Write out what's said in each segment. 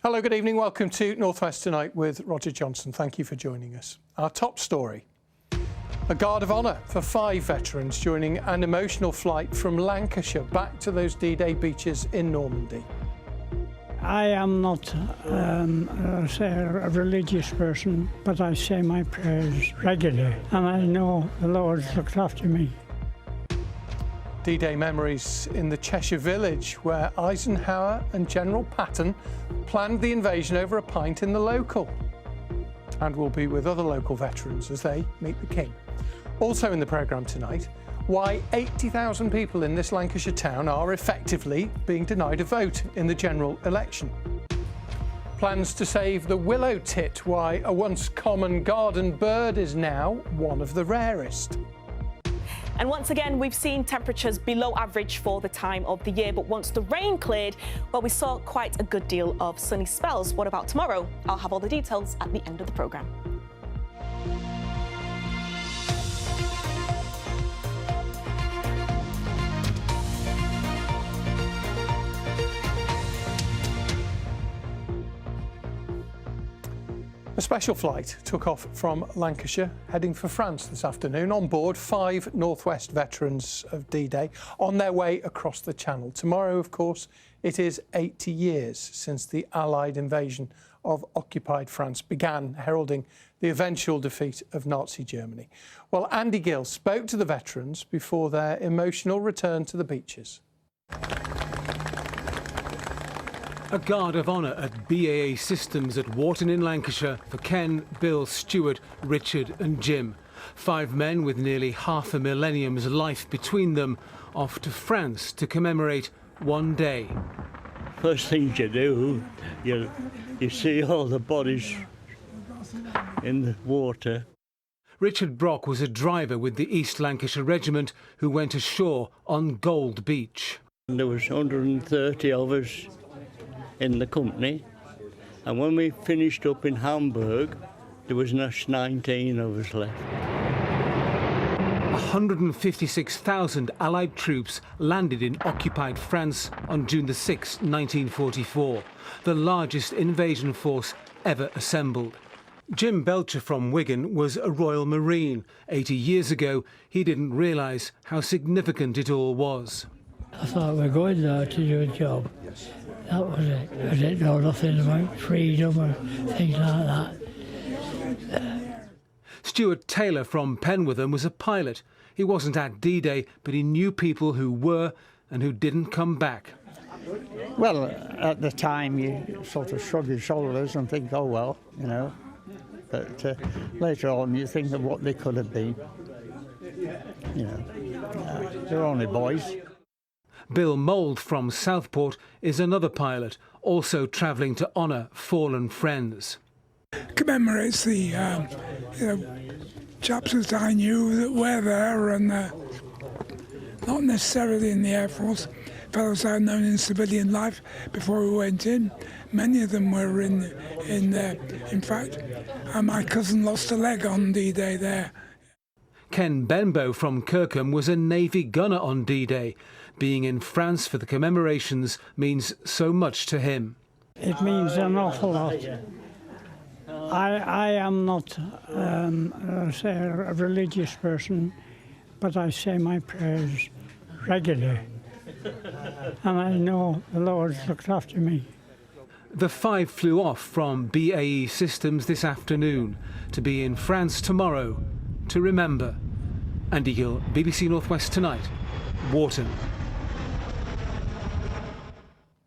Hello, good evening. Welcome to North West Tonight with Roger Johnson. Thank you for joining us. Our top story: a guard of honour for 5 veterans joining an emotional flight from Lancashire back to those D-Day beaches in Normandy. I am not, say, a religious person, but I say my prayers regularly, and I know the Lord's looked after me. D-Day memories in the Cheshire village, where Eisenhower and General Patton planned the invasion over a pint in the local. And we'll be with other local veterans as they meet the King. Also in the programme tonight, why 80,000 people in this Lancashire town are effectively being denied a vote in the general election. Plans to save the willow tit, why a once common garden bird is now one of the rarest. And once again, we've seen temperatures below average for the time of the year, but once the rain cleared, well, we saw quite a good deal of sunny spells. What about tomorrow? I'll have all the details at the end of the programme. A special flight took off from Lancashire, heading for France this afternoon. On board 5 North West veterans of D-Day on their way across the Channel. Tomorrow, of course, it is 80 years since the Allied invasion of occupied France began, heralding the eventual defeat of Nazi Germany. Well, Andy Gill spoke to the veterans before their emotional return to the beaches. A guard of honour at BAE Systems at Warton in Lancashire for Ken, Bill, Stuart, Richard and Jim. 5 men with nearly half a millennium's life between them, off to France to commemorate one day. First thing you do, you see all the bodies in the water. Richard Brock was a driver with the East Lancashire Regiment who went ashore on Gold Beach. And there was 130 of us in the company, and when we finished up in Hamburg, there was just 19 of us left. 156,000 Allied troops landed in occupied France on June the 6th, 1944, the largest invasion force ever assembled. Jim Belcher from Wigan was a Royal Marine. 80 years ago, he didn't realise how significant it all was. I thought we were going there to do a job. That was it. I didn't know nothing about freedom or things like that. Stuart Taylor from Penwitham was a pilot. He wasn't at D-Day, but he knew people who were and who didn't come back. Well, at the time you sort of shrug your shoulders and think, oh well, you know. But later on you think of what they could have been. You know, they're only boys. Bill Mould from Southport is another pilot, also travelling to honour fallen friends. Commemorates the chaps that I knew that were there, and not necessarily in the Air Force, fellows I'd known in civilian life before we went in. Many of them were in there. In fact, my cousin lost a leg on D-Day there. Ken Benbow from Kirkham was a Navy gunner on D-Day. Being in France for the commemorations means so much to him. It means an awful lot. I am not, say, a religious person, but I say my prayers regularly, and I know the Lord's looked after me. The 5 flew off from BAE Systems this afternoon to be in France tomorrow to remember. Andy Gill, BBC North West Tonight, Warton.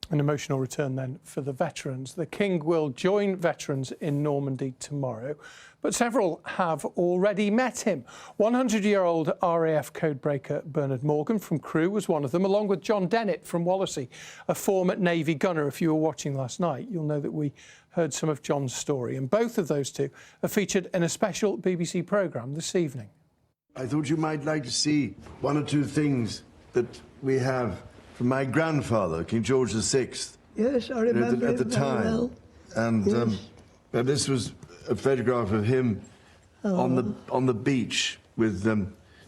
An emotional return then for the veterans. The King will join veterans in Normandy tomorrow, but several have already met him. 100-year-old RAF codebreaker Bernard Morgan from Crewe was one of them, along with John Dennett from Wallasey, a former Navy gunner. If you were watching last night, you'll know that we heard some of John's story, and both of those two are featured in a special BBC programme this evening. I thought you might like to see 1 or 2 things that we have from my grandfather, King George VI. Yes, I remember at the time. Well. And yes. This was a photograph of him on the beach with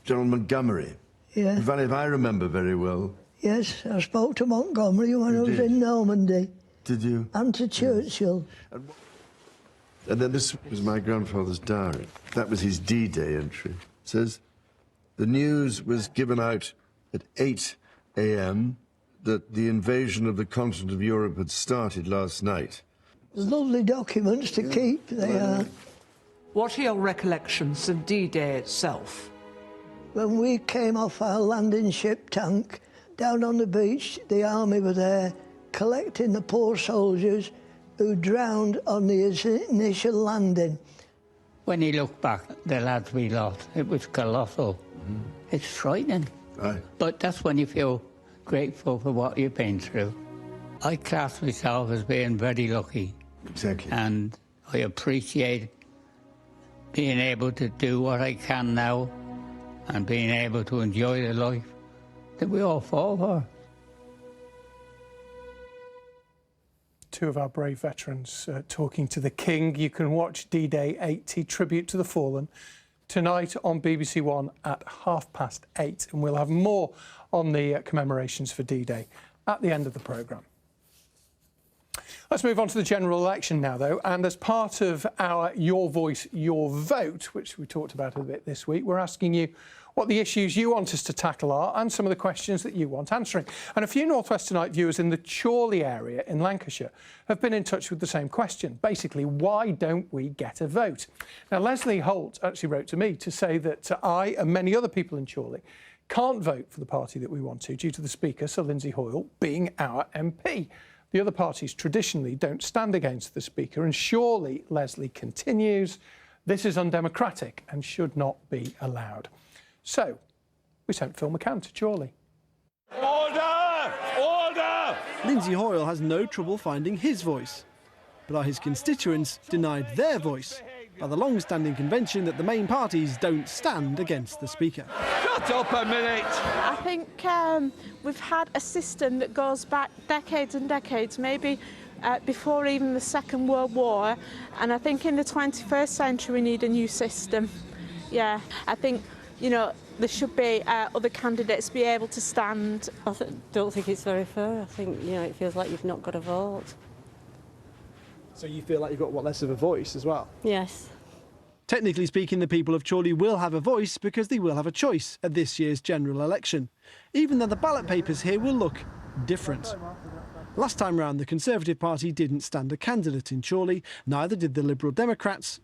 General Montgomery. Yeah. If I remember very well. Yes, I spoke to Montgomery when I was in Normandy. did you? And to Churchill. And then this was my grandfather's diary. That was his D-Day entry. It says, the news was given out at 8 a.m. that the invasion of the continent of Europe had started last night. Lovely documents to keep, they are. What are your recollections of D-Day itself? When we came off our landing ship tank, down on the beach, the army were there collecting the poor soldiers who drowned on the initial landing. When you look back, the lads we lost, it was colossal. It's frightening. Aye. But that's when you feel grateful for what you've been through. I class myself as being very lucky. Exactly. And I appreciate being able to do what I can now and being able to enjoy the life that we all fought for. Two of our brave veterans talking to the King. You can watch D-Day 80, Tribute to the Fallen, tonight on BBC One at 8:30. And we'll have more on the commemorations for D-Day at the end of the programme. Let's move on to the general election now, though. And as part of our Your Voice, Your Vote, which we talked about a bit this week, we're asking you what the issues you want us to tackle are and some of the questions that you want answering. And a few North West Tonight viewers in the Chorley area in Lancashire have been in touch with the same question. Basically, why don't we get a vote? Now, Leslie Holt actually wrote to me to say that I and many other people in Chorley can't vote for the party that we want to due to the Speaker, Sir Lindsay Hoyle, being our MP. The other parties traditionally don't stand against the Speaker, and surely, Leslie continues, this is undemocratic and should not be allowed. So, we sent Phil McCann to Chorley. Order! Order! Lindsay Hoyle has no trouble finding his voice, but are his constituents denied their voice by the long-standing convention that the main parties don't stand against the Speaker. Shut up a minute! I think we've had a system that goes back decades and decades, maybe before even the Second World War, and I think in the 21st century we need a new system. Yeah, I think, you know, there should be other candidates be able to stand. I don't think it's very fair. I think, you know, it feels like you've not got a vote. So you feel like you've got, what, less of a voice as well? Yes. Technically speaking, the people of Chorley will have a voice because they will have a choice at this year's general election, even though the ballot papers here will look different. Last time round, the Conservative Party didn't stand a candidate in Chorley, neither did the Liberal Democrats,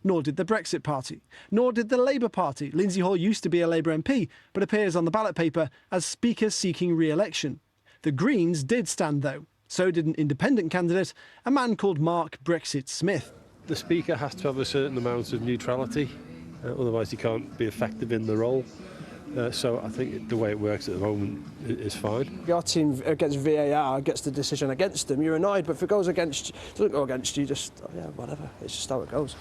nor did the Brexit Party, nor did the Labour Party. Lindsay Hoyle used to be a Labour MP, but appears on the ballot paper as Speaker seeking re-election. The Greens did stand, though. So did an independent candidate, a man called Mark Brexit Smith. The Speaker has to have a certain amount of neutrality, otherwise he can't be effective in the role. So I think the way it works at the moment is fine. Your team against VAR gets the decision against them, you're annoyed, but if it goes against you, it doesn't go against you, just, oh, yeah, whatever, it's just how it goes.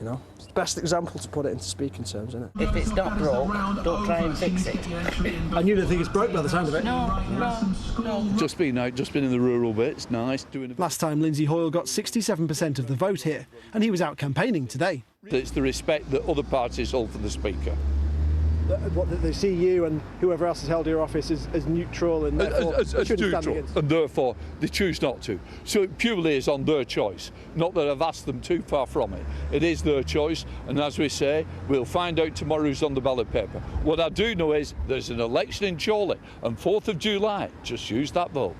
You know, it's the best example to put it into speaking terms, isn't it? If it's not broke, don't try and fix it. And you don't think it's broke by the sound of it? No. Just been in the rural bits, nice. Last time Lindsay Hoyle got 67% of the vote here, and he was out campaigning today. It's the respect that other parties hold for the Speaker. What, they see you and whoever else has held your office as neutral and therefore as neutral, and therefore they choose not to. So it purely is on their choice, not that I've asked them too far from it. It is their choice, and as we say, we'll find out tomorrow who's on the ballot paper. What I do know is there's an election in Chorley on 4th of July. Just use that vote.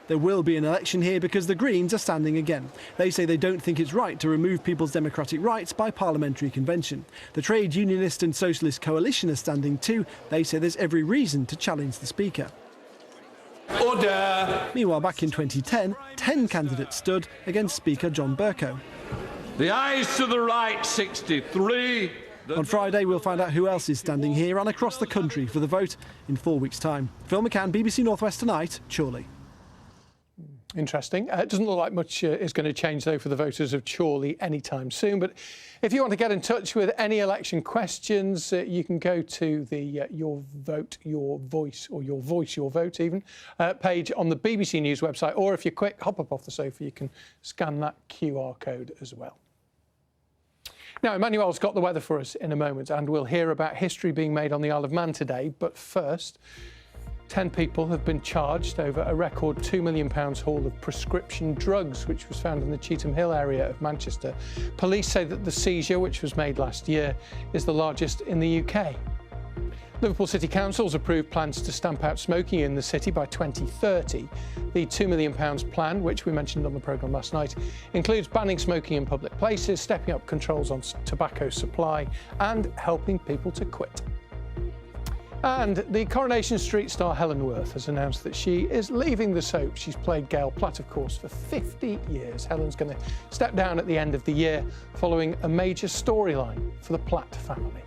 There will be an election here because the Greens are standing again. They say they don't think it's right to remove people's democratic rights by parliamentary convention. The Trade Unionist and Socialist Coalition are standing too. They say there's every reason to challenge the Speaker. Order! Meanwhile, back in 2010, 10 candidates stood against Speaker John Bercow. The ayes to the right, 63. On Friday, we'll find out who else is standing here and across the country for the vote in 4 weeks' time. Phil McCann, BBC North West Tonight, Chorley. Interesting. It doesn't look like much is going to change, though, for the voters of Chorley anytime soon. But if you want to get in touch with any election questions, you can go to the Your Vote, Your Voice, or Your Voice, Your Vote even, page on the BBC News website. Or if you're quick, hop up off the sofa, you can scan that QR code as well. Now, Emmanuel's got the weather for us in a moment, and we'll hear about history being made on the Isle of Man today. But first, 10 people have been charged over a record £2 million haul of prescription drugs, which was found in the Cheetham Hill area of Manchester. Police say that the seizure, which was made last year, is the largest in the UK. Liverpool City Council's approved plans to stamp out smoking in the city by 2030. The £2 million plan, which we mentioned on the programme last night, includes banning smoking in public places, stepping up controls on tobacco supply and helping people to quit. And the Coronation Street star Helen Worth has announced that she is leaving the soap. She's played Gail Platt, of course, for 50 years. Helen's going to step down at the end of the year following a major storyline for the Platt family.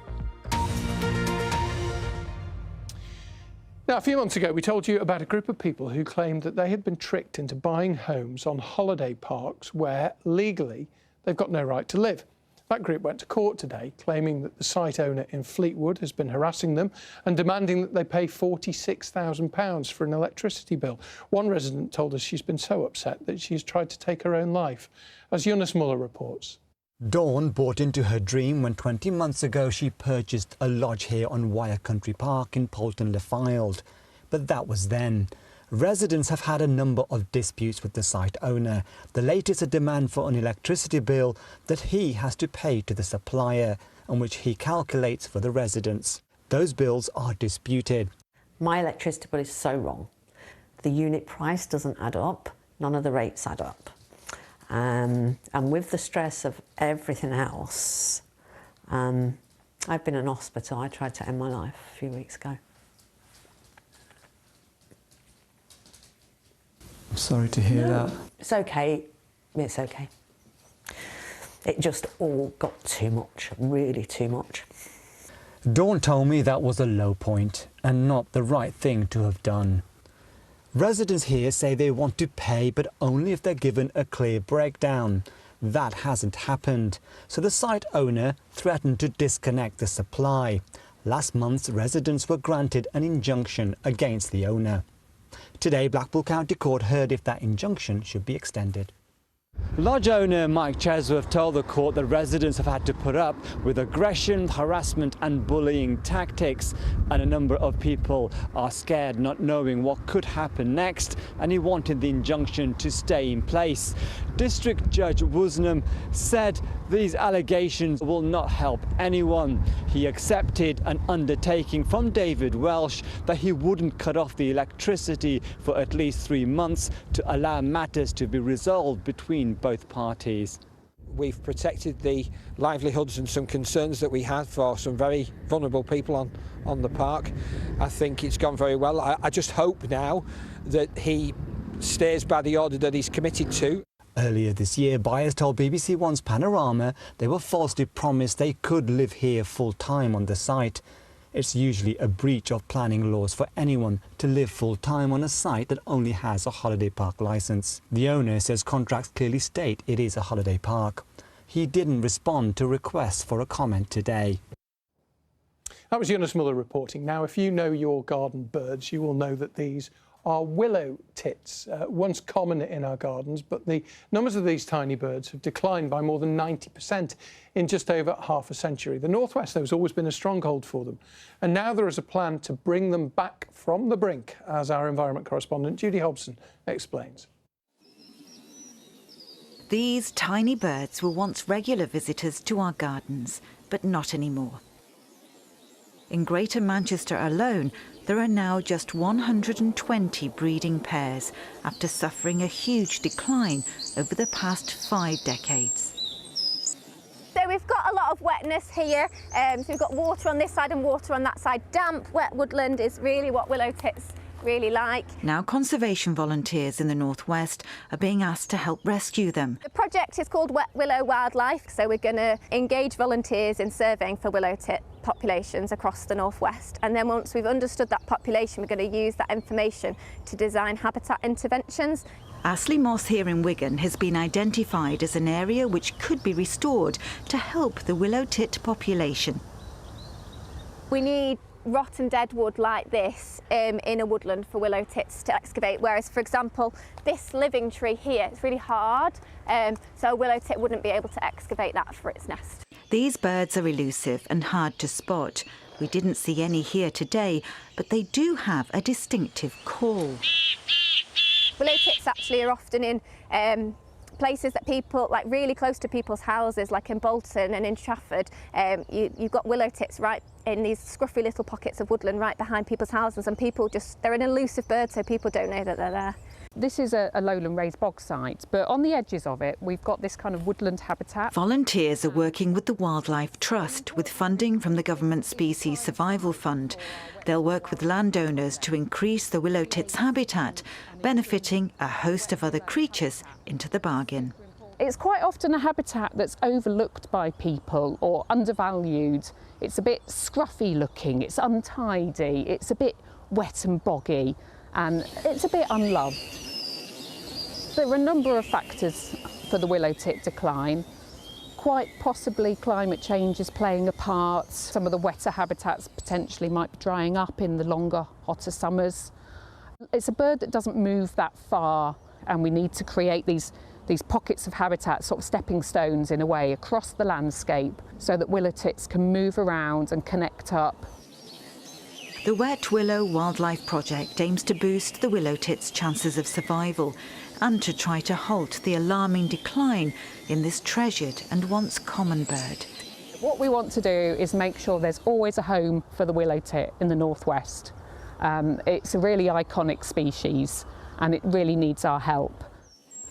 Now, a few months ago, we told you about a group of people who claimed that they had been tricked into buying homes on holiday parks where, legally, they've got no right to live. That group went to court today, claiming that the site owner in Fleetwood has been harassing them and demanding that they pay £46,000 for an electricity bill. One resident told us she's been so upset that she's tried to take her own life. As Jonas Muller reports. Dawn bought into her dream when 20 months ago she purchased a lodge here on Wyre Country Park in Poulton-le-Fylde. But that was then. Residents have had a number of disputes with the site owner. The latest a demand for an electricity bill that he has to pay to the supplier and which he calculates for the residents. Those bills are disputed. My electricity bill is so wrong. The unit price doesn't add up. None of the rates add up. And with the stress of everything else, I've been in hospital. I tried to end my life a few weeks ago. I'm sorry to hear that. It's okay. It's okay. It just all got too much, really too much. Dawn told me that was a low point and not the right thing to have done. Residents here say they want to pay, but only if they're given a clear breakdown. That hasn't happened, so the site owner threatened to disconnect the supply. Last month, residents were granted an injunction against the owner. Today, Blackpool County Court heard if that injunction should be extended. Lodge owner Mike Chesworth told the court that residents have had to put up with aggression, harassment and bullying tactics, and a number of people are scared, not knowing what could happen next, and he wanted the injunction to stay in place. District Judge Woosnam said these allegations will not help anyone. He accepted an undertaking from David Welsh that he wouldn't cut off the electricity for at least 3 months to allow matters to be resolved between both parties. We've protected the livelihoods and some concerns that we had for some very vulnerable people on the park. I think it's gone very well. I just hope now that he stays by the order that he's committed to. Earlier this year, buyers told BBC One's Panorama they were falsely promised they could live here full-time on the site. It's usually a breach of planning laws for anyone to live full-time on a site that only has a holiday park licence. The owner says contracts clearly state it is a holiday park. He didn't respond to requests for a comment today. That was Jonas Muller reporting. Now, if you know your garden birds, you will know that these are willow tits, once common in our gardens, but the numbers of these tiny birds have declined by more than 90% in just over half a century. The Northwest, though, has always been a stronghold for them, and now there is a plan to bring them back from the brink, as our environment correspondent Judy Hobson explains. These tiny birds were once regular visitors to our gardens, but not anymore. In Greater Manchester alone, there are now just 120 breeding pairs after suffering a huge decline over the past 5 decades. So we've got a lot of wetness here, so we've got water on this side and water on that side. Damp, wet woodland is really what willow tits really like. Now conservation volunteers in the Northwest are being asked to help rescue them. The project is called Wet Willow Wildlife, so we're going to engage volunteers in surveying for willow tit populations across the Northwest, and then once we've understood that population, we're going to use that information to design habitat interventions. Astley Moss here in Wigan has been identified as an area which could be restored to help the willow tit population. We need rotten dead wood like this in a woodland for willow tits to excavate, whereas, for example, this living tree here, it's really hard, so a willow tit wouldn't be able to excavate that for its nest. These birds are elusive and hard to spot, We didn't see any here today, but they do have a distinctive call. Willow tits actually are often in places that people, like really close to people's houses, like in Bolton and in Trafford. You've got willow tits right in these scruffy little pockets of woodland right behind people's houses, and people they're an elusive bird, so people don't know that they're there. This is a lowland raised bog site, but on the edges of it we've got this kind of woodland habitat. Volunteers are working with the Wildlife Trust with funding from the Government Species Survival Fund. They'll work with landowners to increase the willow tit's habitat, benefiting a host of other creatures into the bargain. It's quite often a habitat that's overlooked by people or undervalued. It's a bit scruffy looking, it's untidy, it's a bit wet and boggy, and it's a bit unloved. There are a number of factors for the willow tit decline. Quite possibly climate change is playing a part. Some of the wetter habitats potentially might be drying up in the longer, hotter summers. It's a bird that doesn't move that far, and we need to create these pockets of habitat, sort of stepping stones in a way, across the landscape so that willow tits can move around and connect up. The Wet Willow Wildlife Project aims to boost the willow tit's chances of survival and to try to halt the alarming decline in this treasured and once common bird. What we want to do is make sure there's always a home for the willow tit in the northwest. It's a really iconic species and it really needs our help.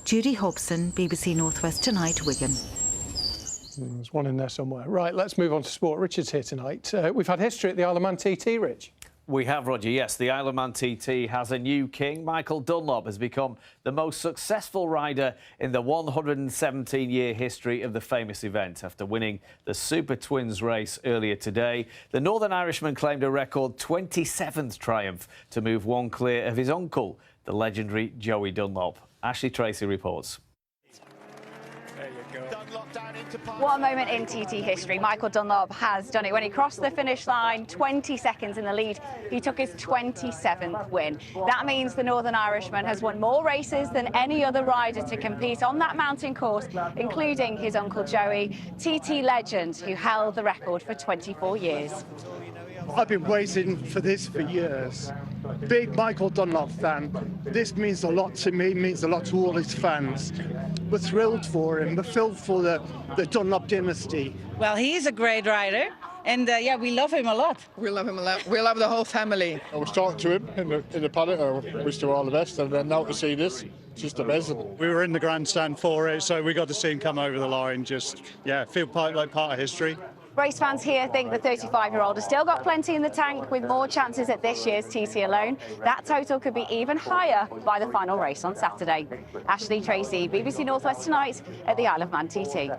Judy Hobson, BBC Northwest Tonight, Wigan. There's one in there somewhere. Right, let's move on to sport. Richard's here tonight. We've had history at the Isle of Man TT, Rich. We have, Roger, yes. The Isle of Man TT has a new king. Michael Dunlop has become the most successful rider in the 117-year history of the famous event. After winning the Super Twins race earlier today, the Northern Irishman claimed a record 27th triumph to move one clear of his uncle, the legendary Joey Dunlop. Ashley Tracy reports. What a moment in TT history. Michael Dunlop has done it. When he crossed the finish line, 20 seconds in the lead, he took his 27th win. That means the Northern Irishman has won more races than any other rider to compete on that mountain course, including his uncle Joey, TT legend, who held the record for 24 years. I've been waiting for this for years. Big Michael Dunlop fan. This means a lot to me, means a lot to all his fans. We're thrilled for him. We're thrilled for the Dunlop dynasty. Well, he's a great rider, and yeah, we love him a lot. We love him a lot. We love the whole family. I was talking to him in the paddock. I wish him all the best, and then now to see this, it's just amazing. We were in the grandstand for it, so we got to see him come over the line. Just, yeah, feel like part of history. Race fans here think the 35-year-old has still got plenty in the tank, with more chances at this year's TT alone. That total could be even higher by the final race on Saturday. Ashley Tracy, BBC Northwest Tonight at the Isle of Man TT.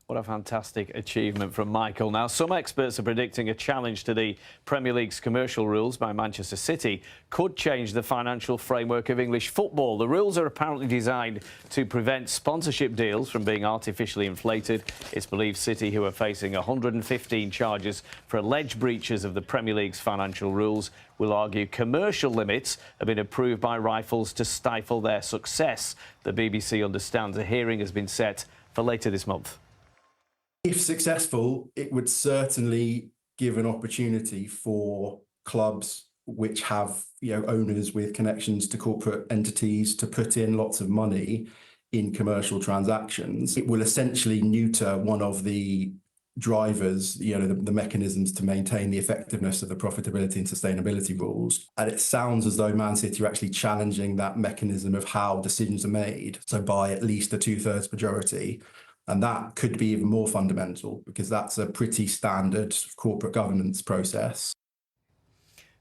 What a fantastic achievement from Michael. Now, some experts are predicting a challenge to the Premier League's commercial rules by Manchester City could change the financial framework of English football. The rules are apparently designed to prevent sponsorship deals from being artificially inflated. It's believed City, who are facing 115 charges for alleged breaches of the Premier League's financial rules, will argue commercial limits have been approved by rivals to stifle their success. The BBC understands a hearing has been set for later this month. If successful, it would certainly give an opportunity for clubs which have, owners with connections to corporate entities to put in lots of money in commercial transactions. It will essentially neuter one of the drivers, the mechanisms to maintain the effectiveness of the profitability and sustainability rules. And it sounds as though Man City are actually challenging that mechanism of how decisions are made, so by at least a 2/3 majority. And that could be even more fundamental because that's a pretty standard corporate governance process.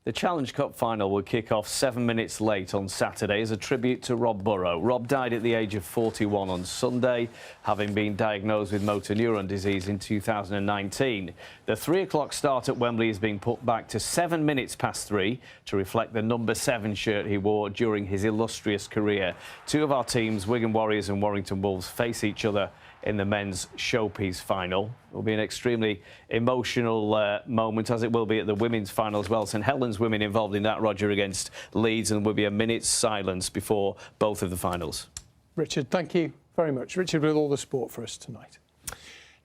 The Challenge Cup final will kick off 7 minutes late on Saturday as a tribute to Rob Burrow. Rob died at the age of 41 on Sunday, having been diagnosed with motor neuron disease in 2019. The 3 o'clock start at Wembley is being put back to 7 minutes past 3 to reflect the number 7 shirt he wore during his illustrious career. Two of our teams, Wigan Warriors and Warrington Wolves, face each other in the men's showpiece final. It will be an extremely emotional moment, as it will be at the women's final as well. St Helens women involved in that, Roger, against Leeds, and will be a minute's silence before both of the finals. Richard, thank you very much. Richard with all the sport for us tonight.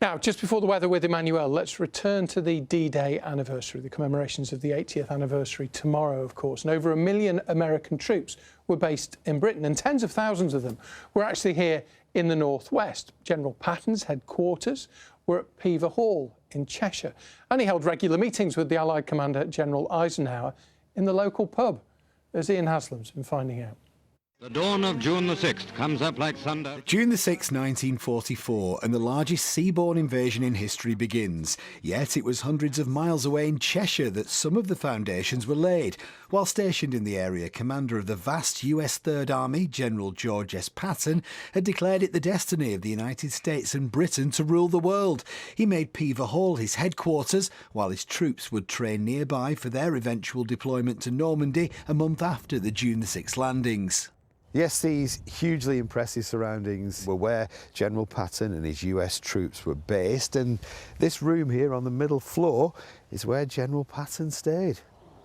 Now, just before the weather with Emmanuel, let's return to the D-Day anniversary, the commemorations of the 80th anniversary tomorrow, of course. And over 1 million American troops were based in Britain, and tens of thousands of them were actually here in the northwest. General Patton's headquarters were at Pever Hall in Cheshire, and he held regular meetings with the Allied Commander General Eisenhower in the local pub, as Ian Haslam's been finding out. The dawn of June the 6th comes up like thunder. June the 6th, 1944, and the largest seaborne invasion in history begins. Yet it was hundreds of miles away in Cheshire that some of the foundations were laid. While stationed in the area, commander of the vast US Third Army, General George S. Patton, had declared it the destiny of the United States and Britain to rule the world. He made Pever Hall his headquarters, while his troops would train nearby for their eventual deployment to Normandy a month after the June the 6th landings. Yes, these hugely impressive surroundings were where General Patton and his US troops were based, and this room here on the middle floor is where General Patton stayed.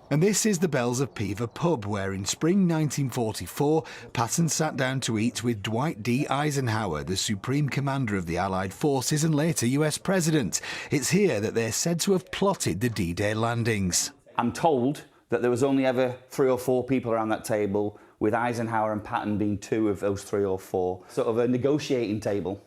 And this is the Bells of Pever pub, where in spring 1944, Patton sat down to eat with Dwight D. Eisenhower, the Supreme Commander of the Allied Forces and later US President. It's here that they're said to have plotted the D-Day landings. I'm told that there was only ever 3 or 4 people around that table, with Eisenhower and Patton being 2 of those 3 or 4. Sort of a negotiating table.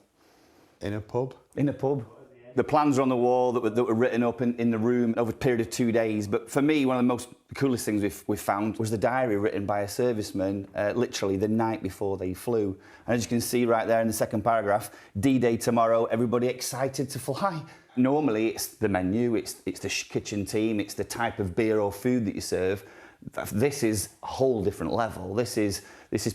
In a pub? In a pub. The plans are on the wall that were written up in the room over a period of 2 days. But for me, one of the coolest things we found was the diary written by a serviceman literally the night before they flew. And as you can see right there in the second paragraph, D-Day tomorrow, everybody excited to fly. Normally it's the menu, it's the kitchen team, it's the type of beer or food that you serve. This is a whole different level. This is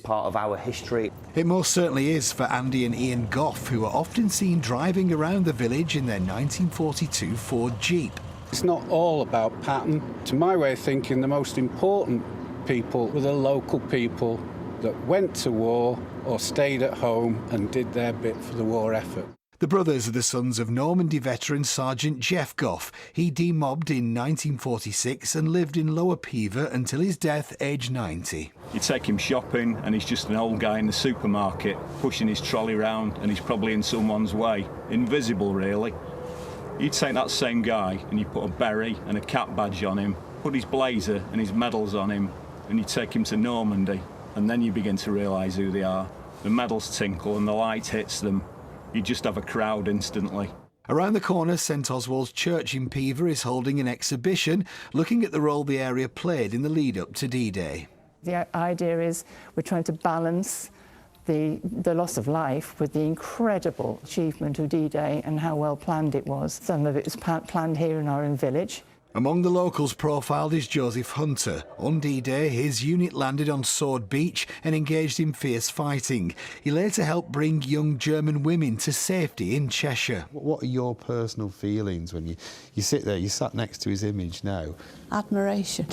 part of our history. It most certainly is for Andy and Ian Goff, who are often seen driving around the village in their 1942 Ford Jeep. It's not all about Patton. To my way of thinking, the most important people were the local people that went to war or stayed at home and did their bit for the war effort. The brothers are the sons of Normandy veteran Sergeant Jeff Goff. He demobbed in 1946 and lived in Lower Pever until his death, aged 90. You take him shopping and he's just an old guy in the supermarket, pushing his trolley round, and he's probably in someone's way. Invisible, really. You take that same guy and you put a beret and a cap badge on him, put his blazer and his medals on him, and you take him to Normandy, and then you begin to realise who they are. The medals tinkle and the light hits them. You just have a crowd instantly. Around the corner, St Oswald's Church in Pever is holding an exhibition looking at the role the area played in the lead-up to D-Day. The idea is we're trying to balance the loss of life with the incredible achievement of D-Day and how well planned it was. Some of it was planned here in our own village. Among the locals profiled is Joseph Hunter. On D-Day, his unit landed on Sword Beach and engaged in fierce fighting. He later helped bring young German women to safety in Cheshire. What are your personal feelings when you sit there, you sat next to his image now? Admiration.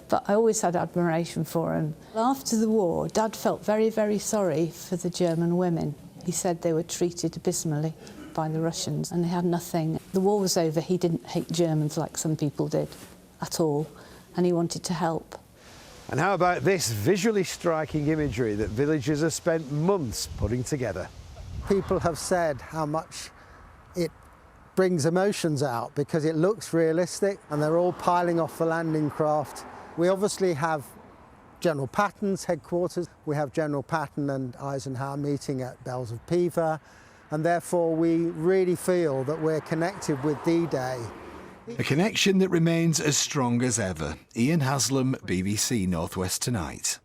But I always had admiration for him. After the war, Dad felt very, very sorry for the German women. He said they were treated abysmally by the Russians and they had nothing. The war was over, he didn't hate Germans like some people did at all, and he wanted to help. And how about this visually striking imagery that villagers have spent months putting together? People have said how much it brings emotions out because it looks realistic and they're all piling off the landing craft. We obviously have General Patton's headquarters. We have General Patton and Eisenhower meeting at Bells of Pever. And therefore we really feel that we're connected with D-Day. A connection that remains as strong as ever. Ian Haslam, BBC North West Tonight.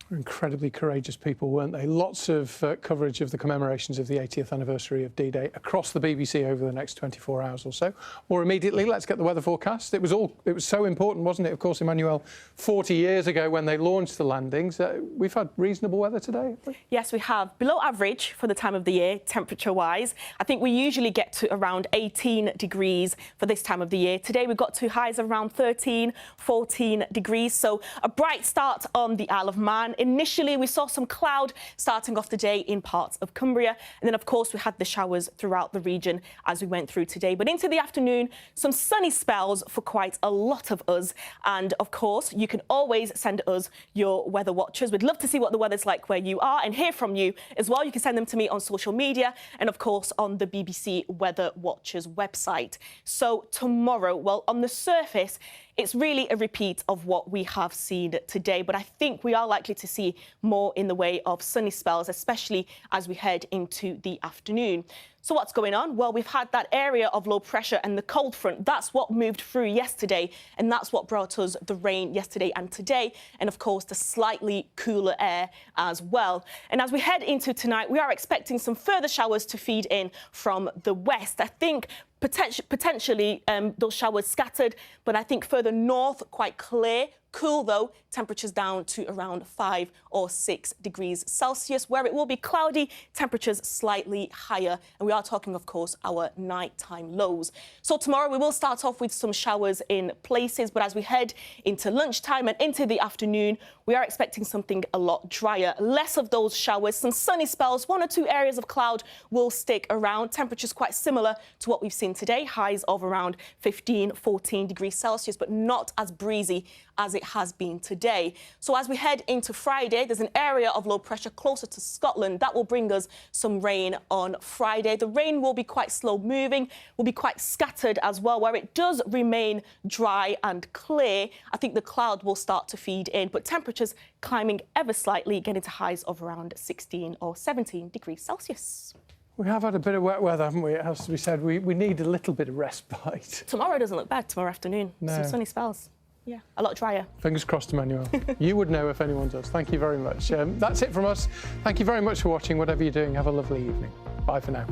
Incredibly courageous people, weren't they? Lots of coverage of the commemorations of the 80th anniversary of D-Day across the BBC over the next 24 hours or so. More immediately, let's get the weather forecast. It was so important, wasn't it? Of course, Emmanuel, 40 years ago when they launched the landings. We've had reasonable weather today, have we? Yes, we have. Below average for the time of the year, temperature-wise. I think we usually get to around 18 degrees for this time of the year. Today, we've got to highs of around 13, 14 degrees. So a bright start on the Isle of Man. Initially, we saw some cloud starting off the day in parts of Cumbria. And then, of course, we had the showers throughout the region as we went through today. But into the afternoon, some sunny spells for quite a lot of us. And, of course, you can always send us your weather watchers. We'd love to see what the weather's like where you are and hear from you as well. You can send them to me on social media and, of course, on the BBC Weather Watchers website. So tomorrow, well, on the surface, it's really a repeat of what we have seen today, but I think we are likely to see more in the way of sunny spells, especially as we head into the afternoon. So what's going on? Well, we've had that area of low pressure and the cold front. That's what moved through yesterday, and that's what brought us the rain yesterday and today, and of course the slightly cooler air as well. And as we head into tonight, we are expecting some further showers to feed in from the west. I think potentially those showers scattered, but I think further north, quite clear. Cool, though, temperatures down to around 5 or 6 degrees Celsius. Where it will be cloudy, temperatures slightly higher. And we are talking, of course, our nighttime lows. So tomorrow we will start off with some showers in places, but as we head into lunchtime and into the afternoon, we are expecting something a lot drier. Less of those showers, some sunny spells, 1 or 2 areas of cloud will stick around. Temperatures quite similar to what we've seen today, highs of around 15, 14 degrees Celsius, but not as breezy as it has been today. So as we head into Friday, there's an area of low pressure closer to Scotland that will bring us some rain on Friday. The rain will be quite slow moving, will be quite scattered as well. Where it does remain dry and clear, I think the cloud will start to feed in, but temperatures climbing ever slightly, getting to highs of around 16 or 17 degrees Celsius. We have had a bit of wet weather, haven't we? As we said, we need a little bit of respite. Tomorrow doesn't look bad, tomorrow afternoon. No. Some sunny spells. Yeah, a lot drier. Fingers crossed, Emmanuel. You would know if anyone does. Thank you very much. That's it from us. Thank you very much for watching. Whatever you're doing, have a lovely evening. Bye for now.